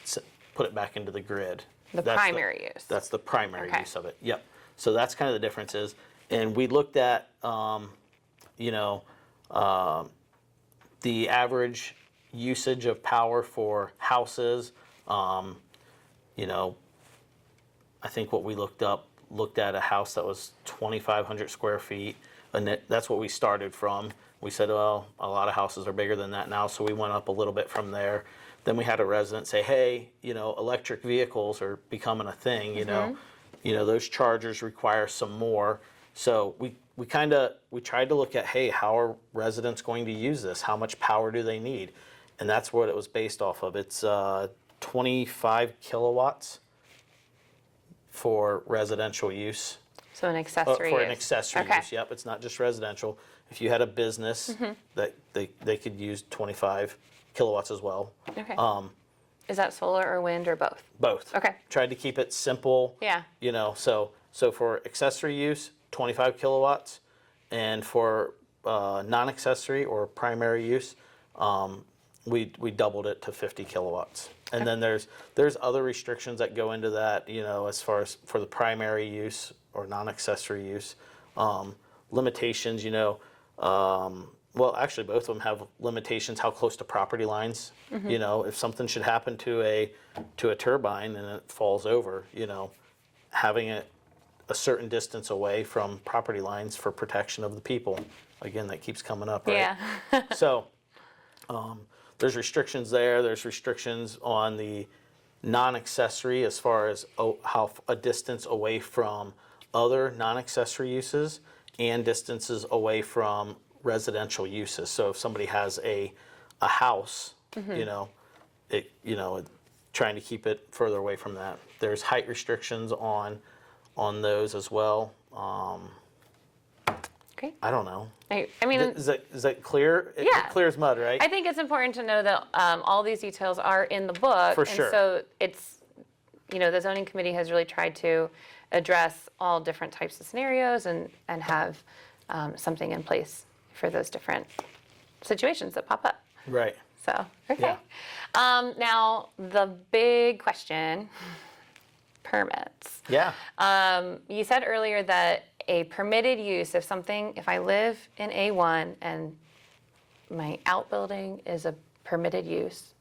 put it back into the grid. The That's primary use. That's the primary Okay. use of it. Yep. So that's kind of the differences. And we looked at, the average usage of power for houses. I think what we looked at a house that was 2,500 square feet, and that's what we started from. We said, well, a lot of houses are bigger than that now, so we went up a little bit from there. Then we had a resident say, hey, electric vehicles are becoming a thing, those chargers require some more. So we tried to look at, hey, how are residents going to use this? How much power do they need? And that's what it was based off of. It's 25 kilowatts for residential use. So an accessory For use. an accessory Okay. use, yep. It's not just residential. If you had a business, that they could use 25 kilowatts as well. Okay. Is that solar or wind or both? Both. Okay. Tried to keep it simple. Yeah. So for accessory use, 25 kilowatts, and for non-accessory or primary use, we doubled it to 50 kilowatts. And then there's other restrictions that go into that, as far as for the primary use or non-accessory use. Limitations, well, actually both of them have limitations how close to property lines. If something should happen to a turbine and it falls over, having it a certain distance away from property lines for protection of the people. Again, that keeps coming up, right? Yeah. So there's restrictions there. There's restrictions on the non-accessory as far as how a distance away from other non-accessory uses and distances away from residential uses. So if somebody has a house, trying to keep it further away from that. There's height restrictions on those as well. Great. I don't know. I mean, Is that clear? Yeah. Clear as mud, right? I think it's important to know that all these details are in the book. For and sure. so it's, the zoning committee has really tried to address all different types of scenarios and have something in place for those different situations that pop up. Right. So, okay. Yeah. Now, the big question, permits. Yeah. You said earlier that a permitted use, if I live in A1 and my outbuilding is a permitted use,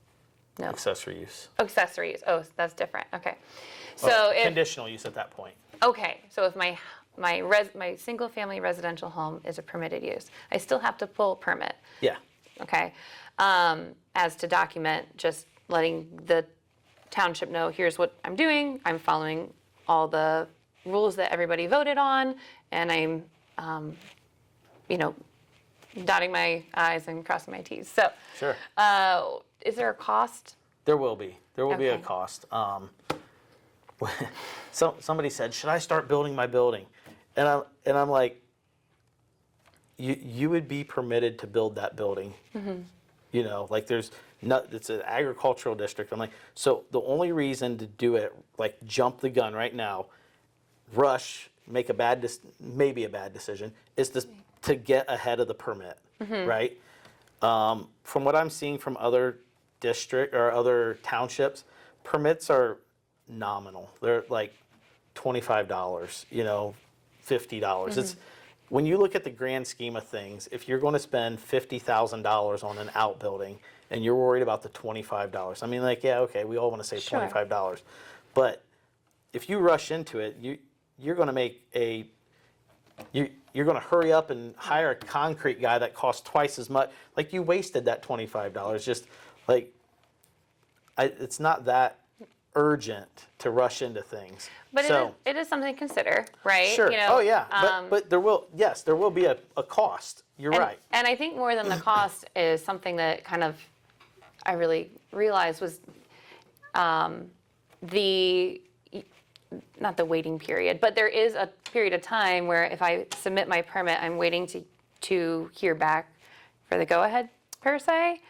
No. accessory use. Accessory use. Oh, that's different. Okay. So if Conditional use at that point. okay, so if my single family residential home is a permitted use, I still have to pull a permit. Yeah. Okay. As to document, just letting the township know, here's what I'm doing. I'm following all the rules that everybody voted on, and I'm, dotting my I's and crossing my T's. So, Sure. is there a cost? There will be. There will be a Okay. cost. Somebody said, "Should I start building my building?" And I'm like, you would be permitted to build that building. You know, like it's an agricultural district. I'm like, so the only reason to do it, like jump the gun right now, rush, make maybe a bad decision, is to get ahead of the permit, right? From what I'm seeing from other district or other townships, permits are nominal. They're like $25, $50. It's when you look at the grand scheme of things, if you're going to spend $50,000 on an outbuilding and you're worried about the $25, I mean, like, yeah, okay, we all want to save Sure. $25, but if you rush into it, you're going to make you're going to hurry up and hire a concrete guy that costs twice as much. Like, you wasted that $25. Just like, it's not that urgent to rush into things. But so, it is something to consider, right? sure. Oh yeah. But there will be a cost. You're right. And I think more than the cost is something that kind of I really realized was not the waiting period, but there is a period of time where if I submit my permit, I'm waiting to hear back for the go-ahead, per se.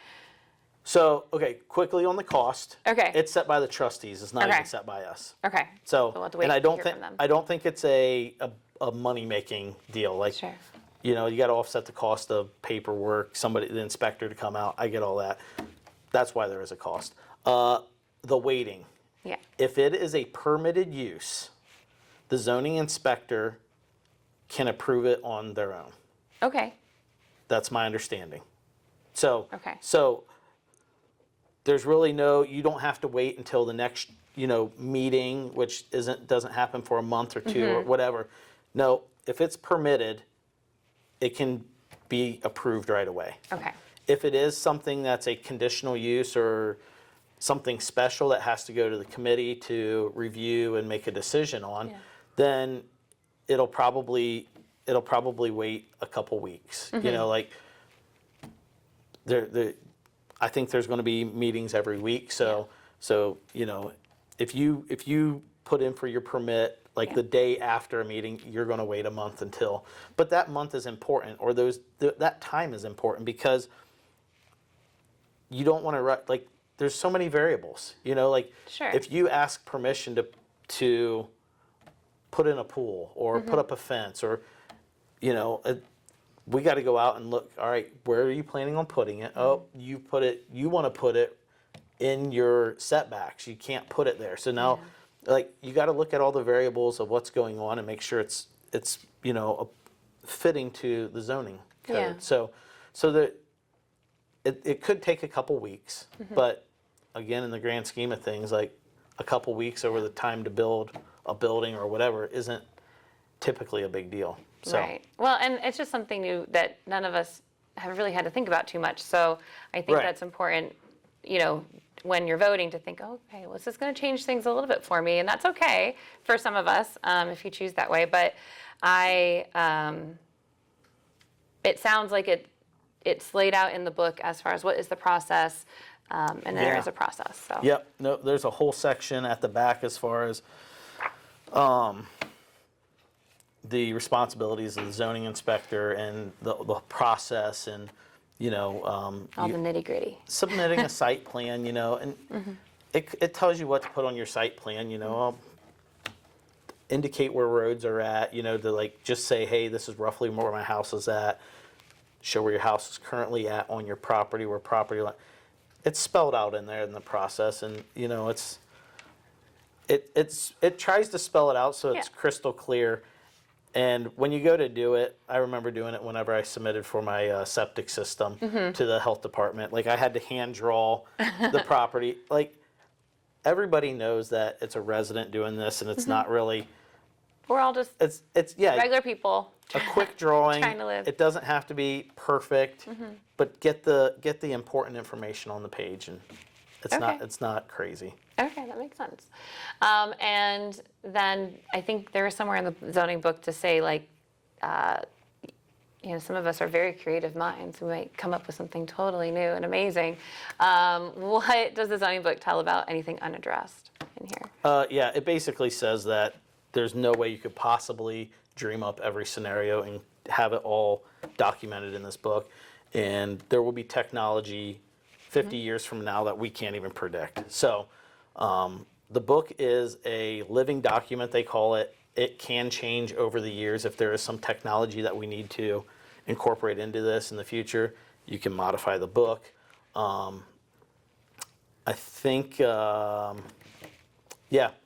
So, okay, quickly on the cost. Okay. It's set by the trustees. It's not Okay. even set by us. Okay. So, we'll have to wait and I to don't hear think from them. I don't think it's a money-making deal. Like, Sure. you got to offset the cost of paperwork, the inspector to come out. I get all that. That's why there is a cost. The waiting. Yeah. If it is a permitted use, the zoning inspector can approve it on their own. Okay. That's my understanding. So, Okay. there's really you don't have to wait until the next, meeting, which doesn't happen for a month or two or whatever. No, if it's permitted, it can be approved right away. Okay. If it is something that's a conditional use or something special that has to go to the committee to review and make a decision on, Yeah. then it'll probably wait a couple weeks. Like I think there's going to be meetings every week. So if you put in for your permit like the day after a meeting, you're going to wait a month until. But that month is important, or that time is important, because you don't want to there's so many variables. Sure. If you ask permission to put in a pool or put up a fence, or we got to go out and look. All right, where are you planning on putting it? Oh, you want to put it in your setbacks. You can't put it there. So now, you got to look at all the variables of what's going on and make sure it's fitting to the zoning code. Yeah. So that it could take a couple weeks, but again, in the grand scheme of things, like a couple weeks over the time to build a building or whatever isn't typically a big deal. So. Right. Well, and it's just something new that none of us have really had to think about too much. So I think Right. that's important, when you're voting, to think, okay, well, this is going to change things a little bit for me. And that's okay for some of us if you choose that way. But it sounds like it's laid out in the book as far as what is the process. And there Yeah. is a process. So. Yep. No, there's a whole section at the back as far as the responsibilities of the zoning inspector and the process, and All the nitty gritty. submitting a site plan, and it tells you what to put on your site plan, indicate where roads are at, to just say, hey, this is roughly where my house is at. Show where your house is currently at on your property, where property line. It's spelled out in there in the process, and it tries to spell it out so it's Yeah. crystal clear. And when you go to do it, I remember doing it whenever I submitted for my septic system to the health department. Like I had to hand draw the property. Like everybody knows that it's a resident doing this, and it's not really. We're all just It's yeah. regular people. A quick drawing. Trying to live. It doesn't have to be perfect, but get the important information on the page, and Okay. it's not crazy. Okay, that makes sense. And then I think there was somewhere in the zoning book to say like, some of us are very creative minds. We might come up with something totally new and amazing. What does the zoning book tell about anything unaddressed in here? Yeah, it basically says that there's no way you could possibly dream up every scenario and have it all documented in this book. And there will be technology 50 years from now that we can't even predict. So the book is a living document, they call it. It can change over the years if there is some technology that we need to incorporate into this in the future. You can modify the book. I think, I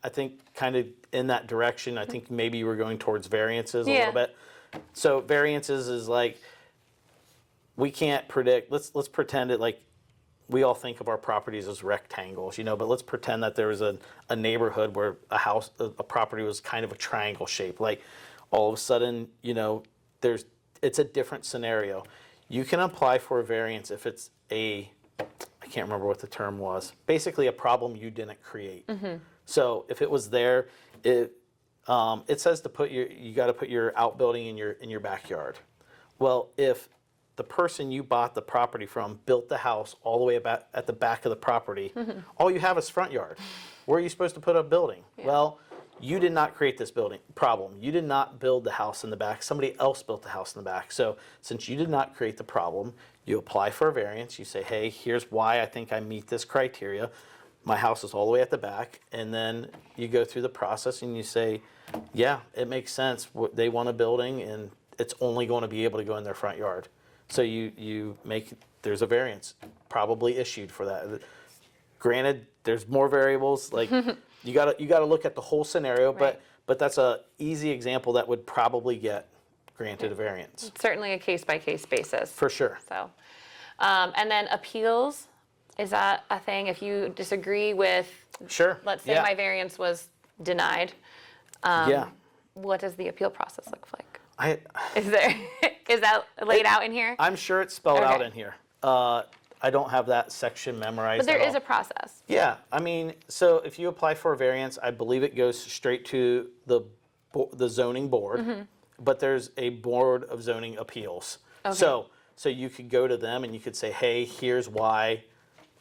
think kind of in that direction. I think maybe you were going towards variances a little bit. So variances is like, we can't predict, let's pretend it like, we all think of our properties as rectangles, but let's pretend that there was a neighborhood where a property was kind of a triangle shape. Like all of a sudden, it's a different scenario. You can apply for a variance if it's I can't remember what the term was, basically a problem you didn't create. So if it was there, it says you got to put your outbuilding in your backyard. Well, if the person you bought the property from built the house all the way about at the back of the property, all you have is front yard. Where are you supposed to put a building? Well, you did not create this building problem. You did not build the house in the back. Somebody else built the house in the back. So since you did not create the problem, you apply for a variance. You say, hey, here's why I think I meet this criteria. My house is all the way at the back. And then you go through the process and you say, yeah, it makes sense. They want a building and it's only going to be able to go in their front yard. So there's a variance probably issued for that. Granted, there's more variables. Like you gotta look at the whole scenario, Right. but that's a easy example that would probably get granted a variance. Certainly a case-by-case basis. For sure. So, and then appeals, is that a thing? If you disagree with, Sure. let's say yeah. my variance was denied, Yeah. what does the appeal process look like? Is that laid out in here? I'm sure it's spelled out Okay. in here. I don't have that section memorized. But there at is all. a process. Yeah, I mean, so if you apply for a variance, I believe it goes straight to the zoning board, but there's a board of zoning appeals. Okay. So you could go to them and you could say, hey, here's why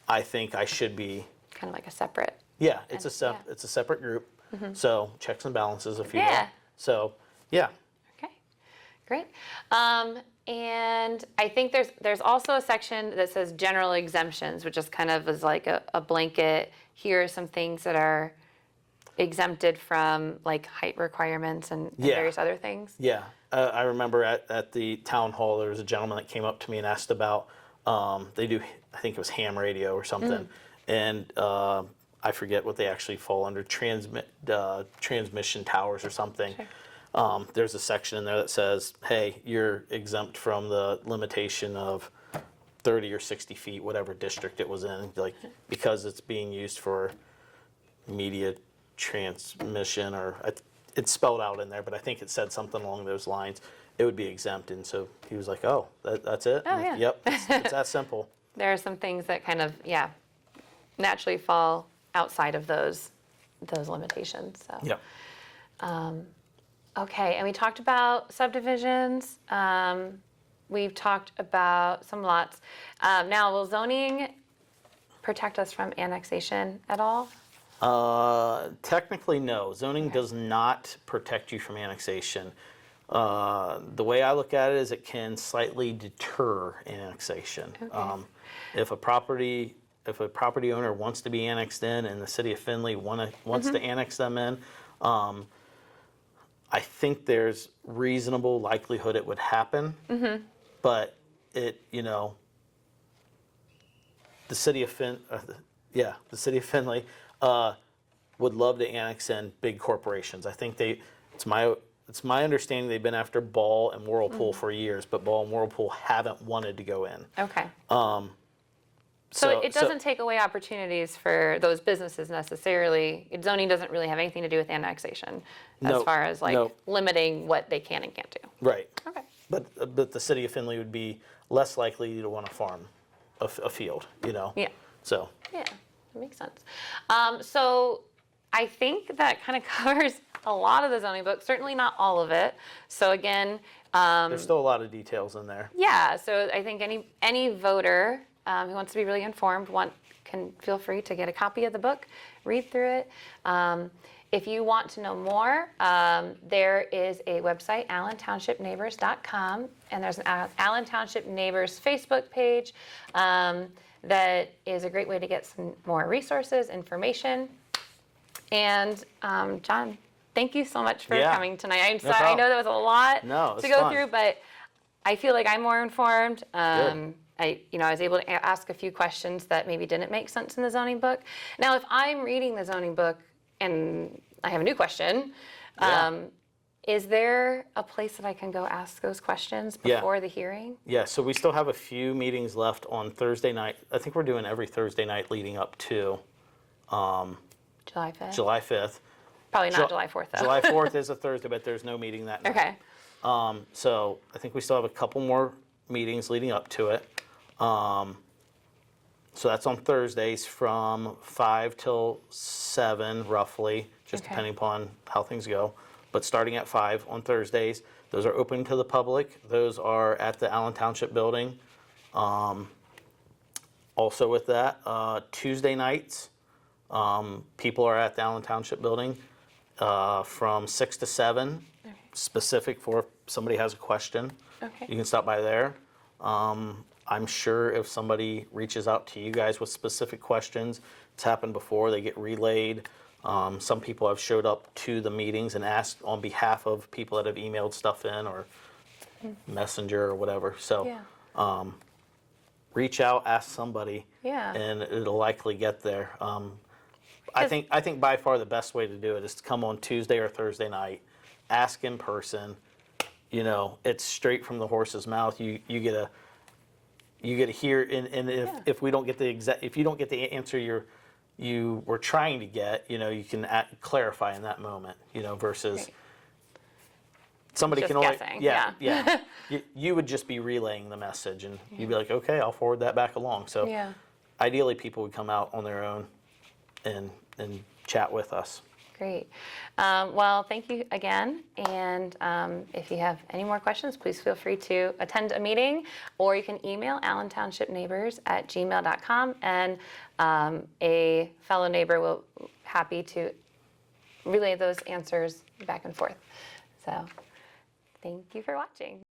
I think I should be. Kind of like a separate. Yeah, it's yeah. it's a separate group. So checks and balances, if you Yeah. will. So yeah. Okay, great. And I think there's also a section that says general exemptions, which is kind of is like a blanket. Here are some things that are exempted from like height requirements and Yeah. various other things. Yeah, I remember at the town hall, there was a gentleman that came up to me and asked about, they do, I think it was ham radio or something, and I forget what they actually fall under, transmission towers or something. Sure. There's a section in there that says, hey, you're exempt from the limitation of 30 or 60 feet, whatever district it was in, like because it's being used for media transmission, or it's spelled out in there, but I think it said something along those lines. It would be exempt, and so he was like, "Oh, that's it." Oh, yeah. Yep, it's that simple. There are some things that kind of naturally fall outside of those limitations. So. Yep. Okay, and we talked about subdivisions. We've talked about some lots. Now, will zoning protect us from annexation at all? Technically, no. Zoning does not protect you from annexation. The way I look at it is it can slightly deter annexation. Okay. If a property owner wants to be annexed in and the city of Findlay wants to annex them in, I think there's reasonable likelihood it would happen. But the city of Findlay would love to annex in big corporations. I think it's it's my understanding they've been after Ball and Whirlpool for years, but Ball and Whirlpool haven't wanted to go in. Okay. So it doesn't take away opportunities for those businesses necessarily. Zoning doesn't really have anything to do with annexation as No, far as like no. limiting what they can and can't do. Right. Okay. But the city of Findlay would be less likely to want to farm a field, you know? Yeah. So, Yeah, that makes sense. So I think that kind of covers a lot of the zoning book, certainly not all of it. So again, there's still a lot of details in there. yeah, so I think any voter who wants to be really informed can feel free to get a copy of the book, read through it. If you want to know more, there is a website, allentownshipneighbors.com, and there's an Allen Township Neighbors Facebook page that is a great way to get some more resources, information. And John, thank you so much for Yeah. coming tonight. I'm No sorry, I problem. know that was a lot No, it's to go fun. through, but I feel like I'm more informed. Good. I was able to ask a few questions that maybe didn't make sense in the zoning book. Now, if I'm reading the zoning book and I have a new question, Yeah. is there a place that I can go ask those questions Yeah. before the hearing? Yeah, so we still have a few meetings left on Thursday night. I think we're doing every Thursday night leading up to July 5th? July 5th. Probably not Ju- July 4th, though. July 4th is a Thursday, but there's no meeting that night. Okay. So I think we still have a couple more meetings leading up to it. So that's on Thursdays from 5 till 7 roughly, just Okay. depending upon how things go. But starting at 5 on Thursdays. Those are open to the public. Those are at the Allen Township building. Also with that, Tuesday nights, people are at the Allen Township building from 6 to 7, specific for if somebody has a question. Okay. You can stop by there. I'm sure if somebody reaches out to you guys with specific questions, it's happened before, they get relayed. Some people have showed up to the meetings and asked on behalf of people that have emailed stuff in or Messenger or whatever. So Yeah. reach out, ask somebody, Yeah. and it'll likely get there. I think by far the best way to do it is to come on Tuesday or Thursday night, ask in person. You know, it's straight from the horse's mouth. You get to hear, and if we don't get if you don't get the answer you were trying to get, you know, you can clarify in that moment. You know, versus. Great. Somebody Just can only, guessing, yeah. You would just be relaying the message, and you'd be like, okay, I'll forward that back along. So, Yeah. ideally, people would come out on their own and chat with us. Great. Well, thank you again. And if you have any more questions, please feel free to attend a meeting, or you can email allentownshipneighbors@gmail.com, and a fellow neighbor will happy to relay those answers back and forth. So thank you for watching.